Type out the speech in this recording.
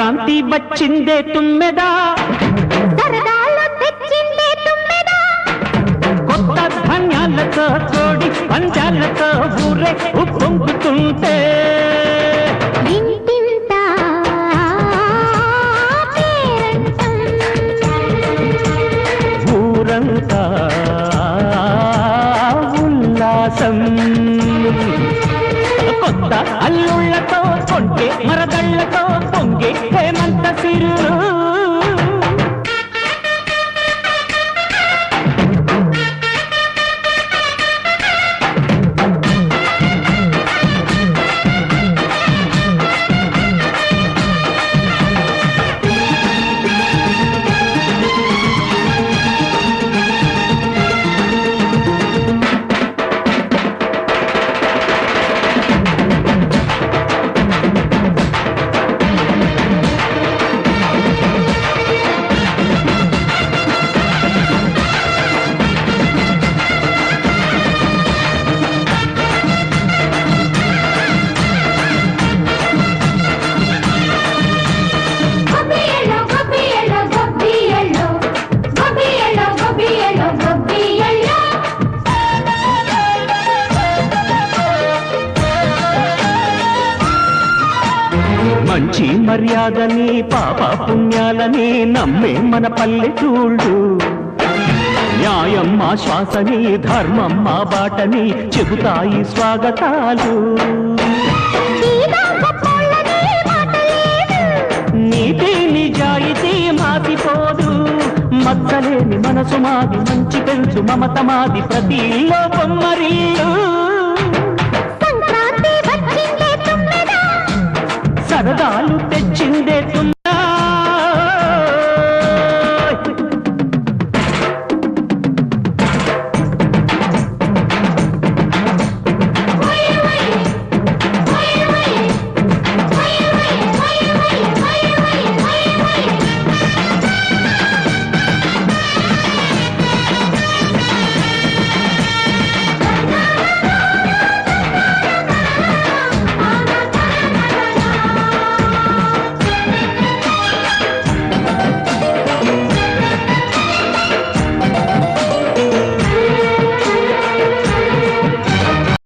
సంక్రాంతి వచ్చిందే తుమ్మెదా, సరదాలు తెచ్చిందే తుమ్మెదా, కొత్త ధాన్యాలతో కోడి పంజాలతో ఊరే ఉప్పొంగుతుంటే ఇంటింటా పేరంటం, ఊరంతా ఉల్లాసం. కొత్త అల్లుళ్ళతో కొంటే మరదళ్ళతో పొంగే హేమంత సిరులు. గొబ్బియలో గొబ్బియలో గొబ్బియలో, గొబ్బియలో గొబ్బియలో గొబ్బియలో, మంచి మర్యాదని పాప పుణ్యాలని నమ్మే మన పల్లెటూళ్ళు. న్యాయం మా శ్వాసని ధర్మం మా బాటని చెబుతాయి స్వాగతాలు. ఈదా గొప్పోళ్ళని మాటలేదు, నీతి నిజాయితీ మాసిపోదు. మచ్చలేని మనసు మాది, మంచి పెంచు మమత మాది, ప్రతి ఇల్లో బొమ్మరిల్లు. సంక్రాంతి వచ్చిందే తుమ్మెదా, సరదాలు తెచ్చిందే